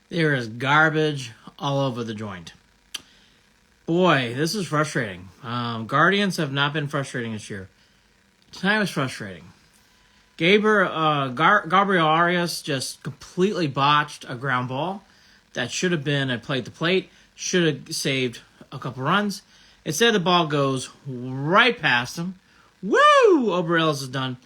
There is garbage all over the joint. Boy, this is frustrating. Guardians have not been frustrating this year. Tonight was frustrating. Gabriel Arias just completely botched a ground ball that should have been a plate-to-plate, should have saved a couple runs. Instead, the ball goes right past him. Woo! Arias is done.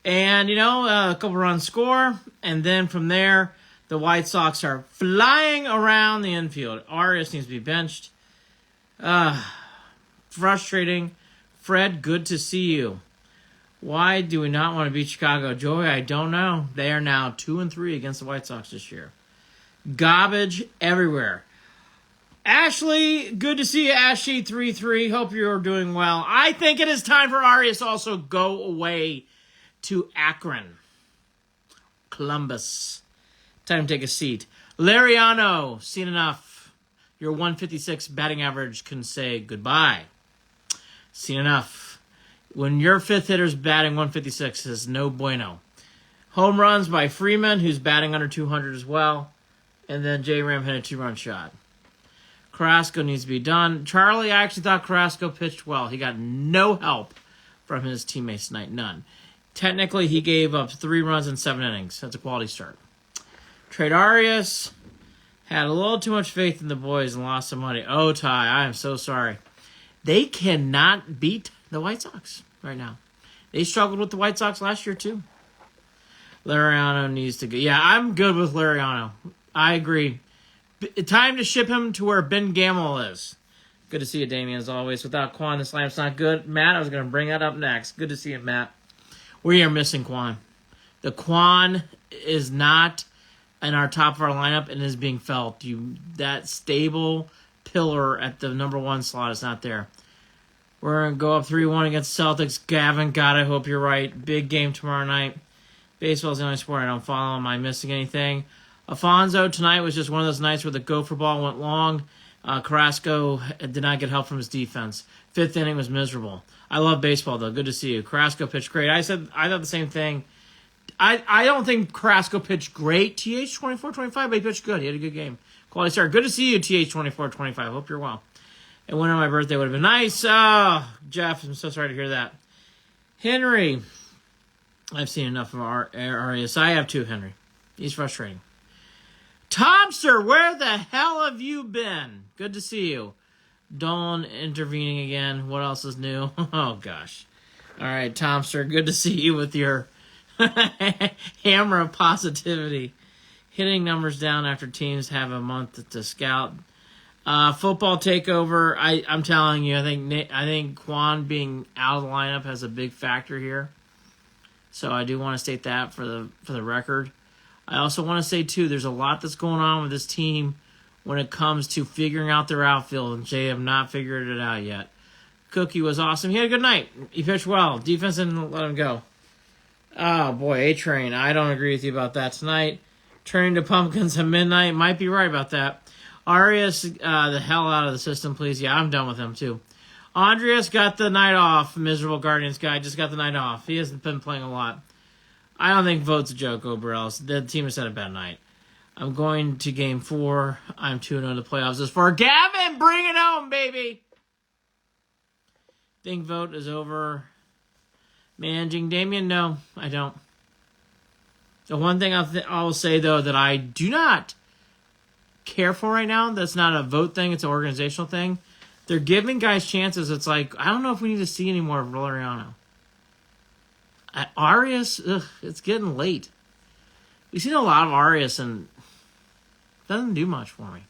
And, a couple runs score, and then from there, the White Sox are flying around the infield. Arias needs to be benched. Frustrating. Fred, good to see you. Why do we not want to beat Chicago? Joey, I don't know. They are now 2-3 against the White Sox this year. Garbage everywhere. Ashley, good to see you, Ashley 3-3. Hope you're doing well. I think it is time for Arias to also go away to Akron. Columbus. Time to take a seat. Lariano, seen enough. Your 156 batting average can say goodbye. Seen enough. When your fifth hitter's batting 156 is no bueno. Home runs by Freeman, who's batting under 200 as well. And then J-Ram hit a 2-run shot. Carrasco needs to be done. Charlie, I actually thought Carrasco pitched well. He got no help from his teammates tonight. None. Technically, he gave up 3 runs in 7 innings. That's a quality start. Trade Arias. Had a little too much faith in the boys and lost some money. Oh, Ty, I am so sorry. They cannot beat the White Sox right now. They struggled with the White Sox last year, too. Lariano needs to go. Yeah, I'm good with Lariano. I agree. Time to ship him to where Ben Gamble is. Good to see you, Damien, as always. Without Quan, this lineup's not good. Matt, I was going to bring that up next. Good to see you, Matt. We are missing Quan. The Quan is not in our top of our lineup and is being felt. That stable pillar at the number 1 slot is not there. We're going to go up 3-1 against Celtics. Gavin, God, I hope you're right. Big game tomorrow night. Baseball's the only sport I don't follow. Am I missing anything? Alfonso, tonight was just one of those nights where the gopher ball went long. Carrasco did not get help from his defense. 5th inning was miserable. I love baseball, though. Good to see you. Carrasco pitched great. I thought the same thing. I don't think Carrasco pitched great, TH24-25, but he pitched good. He had a good game. Quality start. Good to see you, TH24-25. Hope you're well. And winter on my birthday would have been nice. Oh, Jeff, I'm so sorry to hear that. Henry. I've seen enough of Arias. I have too, Henry. He's frustrating. Tomster, where the hell have you been? Good to see you. Dolan intervening again. What else is new? Oh, gosh. All right, Tomster, good to see you with your hammer of positivity. Hitting numbers down after teams have a month to scout. Football takeover. I'm telling you, I think Quan being out of the lineup has a big factor here. So I do want to state that for the record. I also want to say too, there's a lot that's going on with this team when it comes to figuring out their outfield, and Jay have not figured it out yet. Cookie was awesome. He had a good night. He pitched well. Defense didn't let him go. Oh boy, A-Train. I don't agree with you about that tonight. Turning to pumpkins at midnight. Might be right about that. Arias, the hell out of the system, please. Yeah, I'm done with him, too. Andreas got the night off. Miserable Guardians guy just got the night off. He hasn't been playing a lot. I don't think vote's a joke, Oberels. The team has had a bad night. I'm going to Game 4. I'm 2-0 to playoffs this far. Gavin, bring it home, baby! Think vote is over. Managing Damien? No, I don't. The one thing I'll say, though, that I do not care for right now, that's not a vote thing, it's an organizational thing. They're giving guys chances. It's like, I don't know if we need to see any more of Valeriano. Arias, it's getting late. We've seen a lot of Arias, and it doesn't do much for me.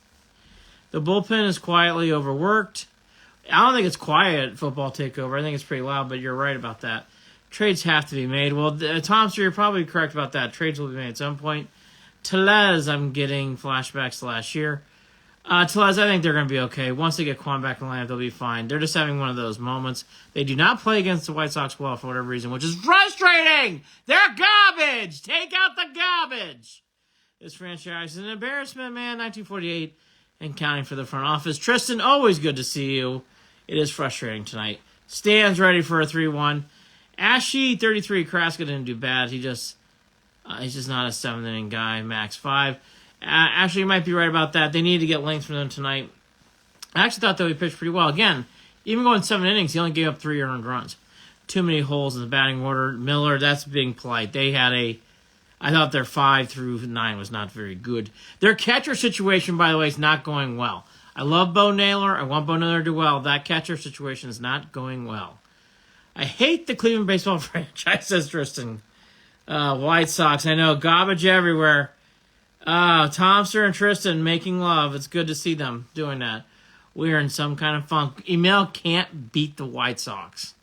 The bullpen is quietly overworked. I don't think it's quiet, football takeover. I think it's pretty loud, but you're right about that. Trades have to be made. Well, Tom, so you're probably correct about that. Trades will be made at some point. Tellez, I'm getting flashbacks to last year. Tellez, I think they're going to be okay. Once they get Quan back in the lineup, they'll be fine. They're just having one of those moments. They do not play against the White Sox well for whatever reason, which is frustrating. They're garbage. Take out the garbage. This franchise is an embarrassment, man. 1948 and counting for the front office. Tristan, always good to see you. It is frustrating tonight. Stan's ready for a 3-1. Ashy, 33. Carrasco didn't do bad. He's just not a 7th inning guy. Max 5. Actually, you might be right about that. They need to get length from them tonight. I actually thought that we pitched pretty well. Again, even going 7 innings, he only gave up 3 earned runs. Too many holes in the batting order. Miller, that's being polite. They had I thought their 5 through 9 was not very good. Their catcher situation, by the way, is not going well. I love Bo Naylor. I want Bo Naylor to do well. That catcher situation is not going well. I hate the Cleveland baseball franchise, says Tristan. White Sox, I know. Garbage everywhere. Tomster and Tristan making love. It's good to see them doing that. We're in some kind of funk. Emil can't beat the White Sox.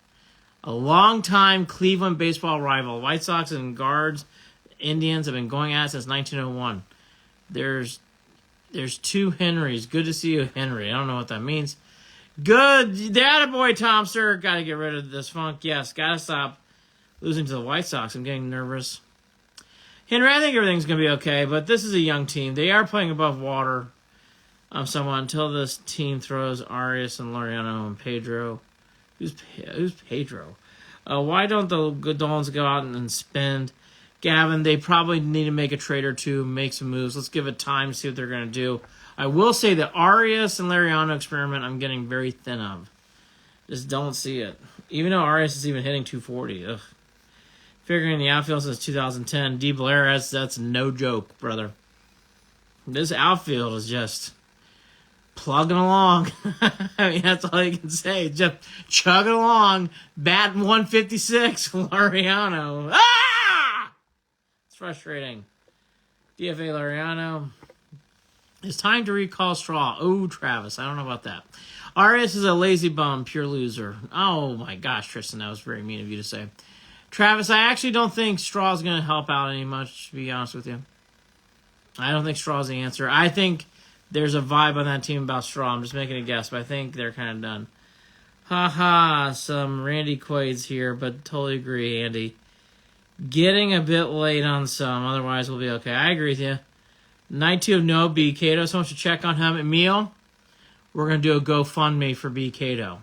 A long-time Cleveland baseball rival. White Sox and Guards, Indians have been going at it since 1901. There's 2 Henrys. Good to see you, Henry. I don't know what that means. Good. Attaboy, Tomster. Got to get rid of this funk. Yes, got to stop losing to the White Sox. I'm getting nervous. Henry, I think everything's going to be okay, but this is a young team. They are playing above water somewhat until this team throws Arias and Laureano and Pedro. Who's Pedro? Why don't the Goodolans go out and spend? Gavin, they probably need to make a trade or two, make some moves. Let's give it time to see what they're going to do. I will say the Arias and Laureano experiment I'm getting very thin of. Just don't see it. Even though Arias is even hitting 240. Ugh. Figuring the outfield since 2010. D. Blair, that's no joke, brother. This outfield is just plugging along. I mean, that's all you can say. Just chugging along. Batting 156, Laureano. Ah! It's frustrating. DFA Laureano. It's time to recall Straw. Oh, Travis, I don't know about that. Arias is a lazy bum, pure loser. Oh, my gosh, Tristan, that was very mean of you to say. Travis, I actually don't think Straw's going to help out any much, to be honest with you. I don't think Straw's the answer. I think there's a vibe on that team about Straw. I'm just making a guess, but I think they're kind of done. Ha, some Randy Quaid's here, but totally agree, Andy. Getting a bit late on some, otherwise we'll be okay. I agree with you. Night 2 of no B. Cato, someone should check on him. Emil, we're going to do a GoFundMe for B. Cato.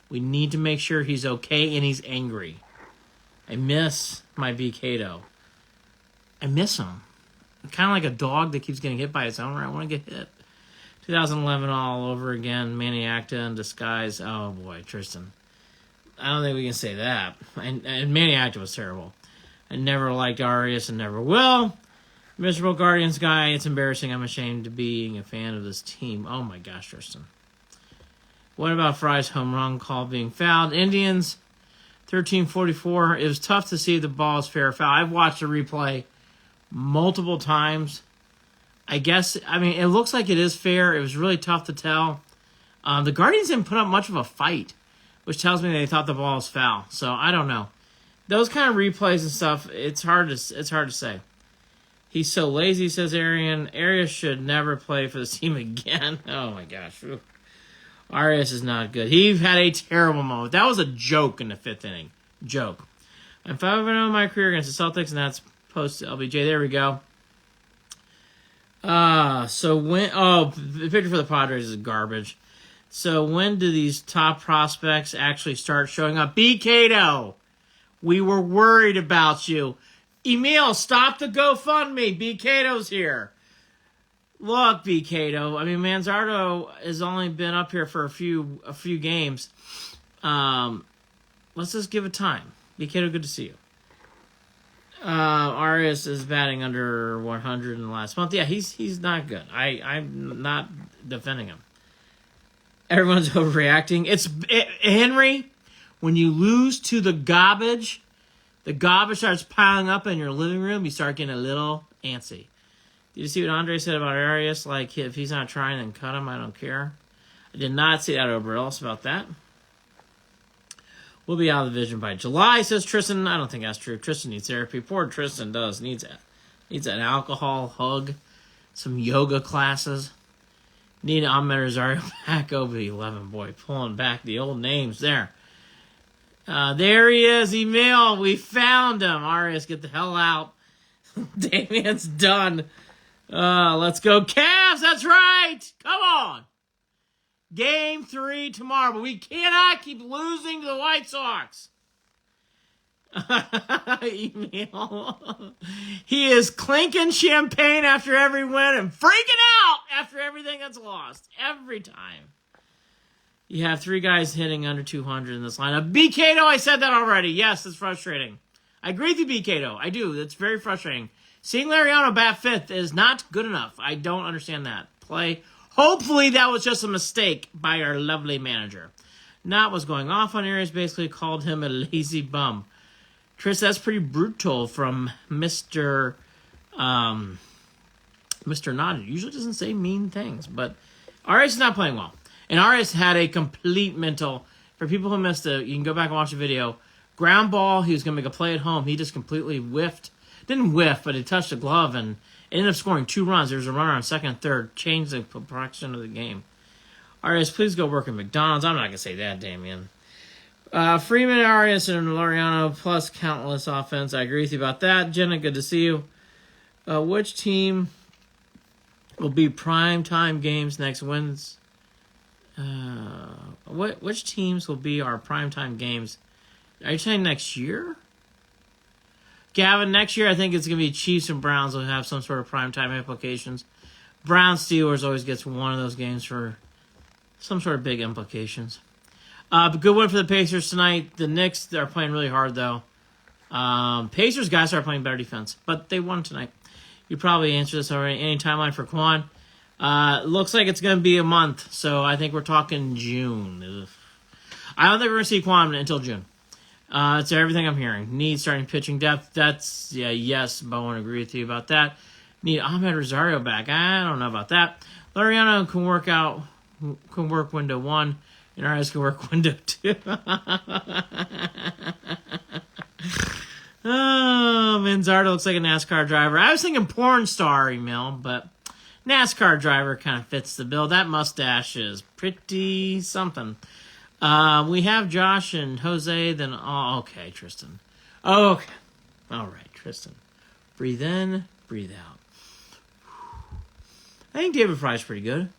We need to make sure he's okay and he's angry. I miss my B. Cato. I miss him. I'm kind of like a dog that keeps getting hit by its owner. I want to get hit. 2011 all over again. Manny Acta in disguise. Oh, boy, Tristan. I don't think we can say that. And Manny Acta was terrible. I never liked Arias and never will. Miserable Guardians guy. It's embarrassing. I'm ashamed of being a fan of this team. Oh, my gosh, Tristan. What about Fry's home run call being fouled? Indians, 13:44. It was tough to see the ball is fair foul. I've watched the replay multiple times. I mean, it looks like it is fair. It was really tough to tell. The Guardians didn't put up much of a fight, which tells me they thought the ball was foul. So I don't know. Those kind of replays and stuff, it's hard to say. He's so lazy, says Arian. Arias should never play for this team again. Oh my gosh. Arias is not good. He had a terrible moment. That was a joke in the 5th inning. Joke. I'm 5-0 in my career against the Celtics, and that's post LBJ. There we go. The picture for the Padres is garbage. So when do these top prospects actually start showing up? B. Cato, we were worried about you. Emil, stop the GoFundMe. B. Cato's here. Look, B. Cato. I mean, Manzardo has only been up here for a few games. Let's just give it time. B. Cato, good to see you. Arias is batting under 100 in the last month. Yeah, he's not good. I'm not defending him. Everyone's overreacting. Henry, when you lose to the garbage starts piling up in your living room, you start getting a little antsy. Did you see what Andre said about Arias? Like, if he's not trying, then cut him. I don't care. I did not see that over else about that. We'll be out of the vision by July, says Tristan. I don't think that's true. Tristan needs therapy. Poor Tristan does. Needs an alcohol hug, some yoga classes. Need Ahmed Rosario back over the 11, boy. Pulling back the old names there. There he is, Emil. We found him. Arias, get the hell out. Damian's done. Let's go Cavs. That's right. Come on. Game 3 tomorrow, but we cannot keep losing to the White Sox. Email. He is clinking champagne after every win and freaking out after everything that's lost. Every time. You have 3 guys hitting under 200 in this lineup. BKdo, I said that already. Yes, it's frustrating. I agree with you, BKdo. I do. It's very frustrating. Seeing Lariano bat 5th is not good enough. I don't understand that play. Hopefully that was just a mistake by our lovely manager. Not what's going off on Arias. Basically called him a lazy bum. Tris, that's pretty brutal from Mr. Nod. Usually doesn't say mean things, but Arias is not playing well. And Arias had a complete mental. For people who missed it, you can go back and watch the video. Ground ball, he was going to make a play at home. He just completely whiffed. Didn't whiff, but he touched the glove and ended up scoring 2 runs. There was a runner on second and third. Changed the complexion of the game. Arias, please go work at McDonald's. I'm not going to say that, Damien. Freeman, Arias, and Lariano, plus countless offense. I agree with you about that. Jenna, good to see you. Which team will be primetime games next Wednesday? Which teams will be our primetime games? Are you saying next year? Gavin, next year I think it's going to be Chiefs and Browns will have some sort of primetime implications. Browns Steelers always gets one of those games for some sort of big implications. But good one for the Pacers tonight. The Knicks are playing really hard, though. Pacers guys are playing better defense, but they won tonight. You probably answered this already. Any timeline for Quan? Looks like it's going to be a month, so I think we're talking June. Ugh. I don't think we're going to see Quan until June. It's everything I'm hearing. Need starting pitching depth. That's, yes, Bowen, agree with you about that. Need Ahmed Rosario back. I don't know about that. Lariano can work window 1, and Arias can work window 2. Oh, Manzardo looks like a NASCAR driver. I was thinking porn star email, but NASCAR driver kind of fits the bill. That mustache is pretty something. We have Josh and Jose, then... Oh, okay, Tristan. Okay. All right, Tristan. Breathe in, breathe out. I think David Fry's pretty good.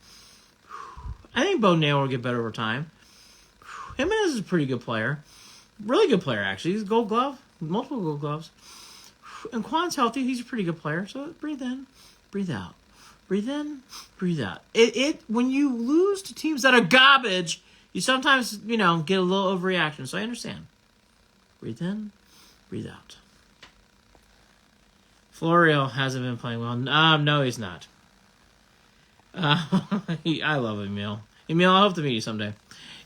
I think Bo Nail will get better over time. Jimenez is a pretty good player. Really good player, actually. He's a gold glove. Multiple gold gloves. And Quan's healthy. He's a pretty good player. So breathe in, breathe out. Breathe in, breathe out. When you lose to teams that are garbage, you sometimes, get a little overreaction. So I understand. Breathe in, breathe out. Florio hasn't been playing well. No, he's not. I love Emil. Emil, I hope to meet you someday.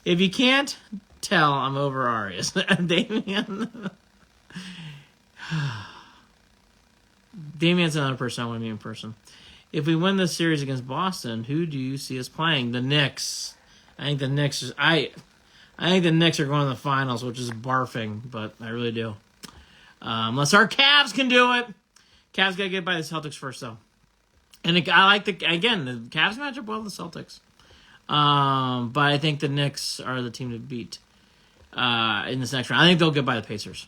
If you can't tell, I'm over Arias. Damien. Damien's another person I want to meet in person. If we win this series against Boston, who do you see us playing? The Knicks. I think the Knicks are going to the finals, which is barfing, but I really do. Unless our Cavs can do it. Cavs got to get by the Celtics first, though. And the Cavs match up well with the Celtics. But I think the Knicks are the team to beat in this next round. I think they'll get by the Pacers.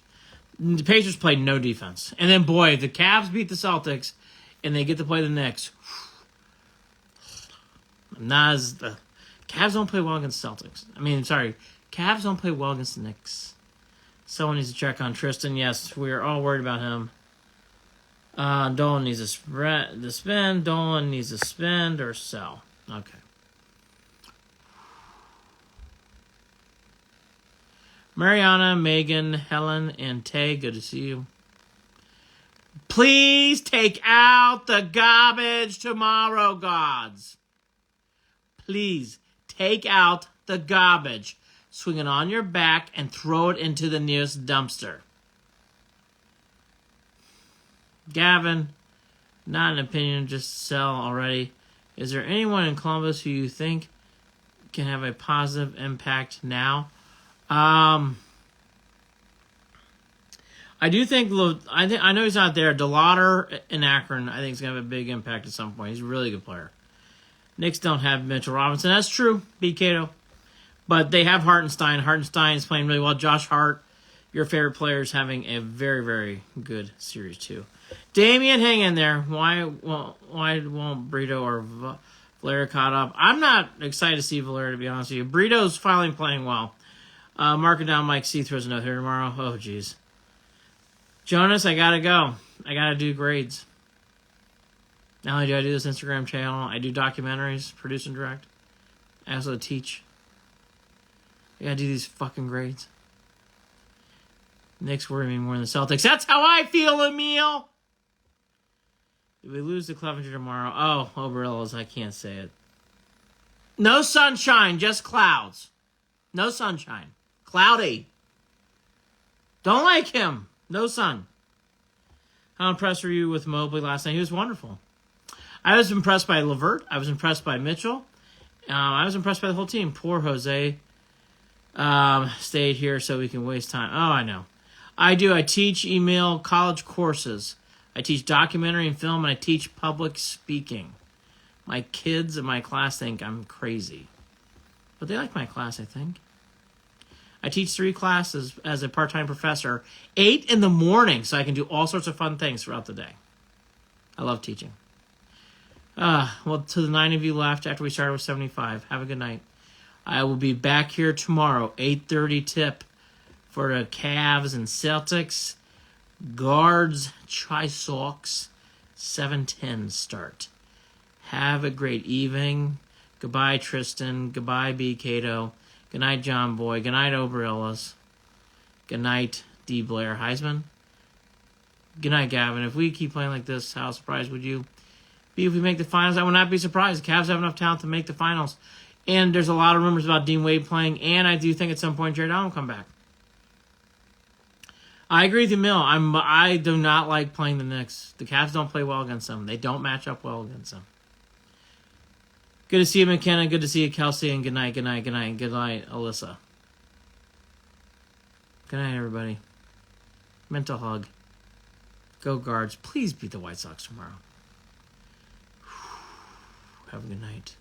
The Pacers played no defense. And then, boy, if the Cavs beat the Celtics and they get to play the Knicks, the Cavs don't play well against the Celtics. Cavs don't play well against the Knicks. Someone needs to check on Tristan. Yes, we're all worried about him. Dolan needs to spend. Dolan needs to spend or sell. Okay. Mariana, Megan, Helen, and Tay, good to see you. Please take out the garbage tomorrow, gods. Please take out the garbage. Swing it on your back and throw it into the nearest dumpster. Gavin, not an opinion, just sell already. Is there anyone in Columbus who you think can have a positive impact now? I do think, I know he's not there. DeLauder in Akron, I think, is going to have a big impact at some point. He's a really good player. Knicks don't have Mitchell Robinson. That's true, BKdo. But they have Hartenstein. Hartenstein is playing really well. Josh Hart, your favorite player, is having a very, very good series, too. Damien, hang in there. Why won't Brito or Valera caught up? I'm not excited to see Valera, to be honest with you. Brito's finally playing well. Mark it down. Mike C throws a note here tomorrow. Oh, jeez. Jonas, I gotta go. I gotta do grades. Not only do I do this Instagram channel, I do documentaries, produce and direct. I also teach. I gotta do these fucking grades. Knicks worry me more than the Celtics. That's how I feel, Emil! If we lose to Clevenger tomorrow... Oh, Oberillas, I can't say it. No sunshine, just clouds. No sunshine. Cloudy. Don't like him. No sun. How impressed were you with Mobley last night? He was wonderful. I was impressed by LeVert. I was impressed by Mitchell. I was impressed by the whole team. Poor Jose stayed here so we can waste time. Oh, I know. I do. I teach email college courses. I teach documentary and film, and I teach public speaking. My kids in my class think I'm crazy. But they like my class, I think. I teach 3 classes as a part-time professor, 8 in the morning, so I can do all sorts of fun things throughout the day. I love teaching. Well, to the 9 of you left after we started with 75, have a good night. I will be back here tomorrow, 8:30 tip for the Cavs and Celtics. Guards, Tri-Sox, 7:10 start. Have a great evening. Goodbye, Tristan. Goodbye, B. Cato. Good night, John Boy. Good night, Oberillas. Good night, D. Blair Heisman. Good night, Gavin. If we keep playing like this, how surprised would you be if we make the finals? I would not be surprised. The Cavs have enough talent to make the finals. And there's a lot of rumors about Dean Wade playing, and I do think at some point Jared Allen will come back. I agree with you, Mill. I do not like playing the Knicks. The Cavs don't play well against them. They don't match up well against them. Good to see you, McKenna. Good to see you, Kelsey. And good night, good night, good night. And good night, Alyssa. Good night, everybody. Mental hug. Go Guards. Please beat the White Sox tomorrow. Have a good night.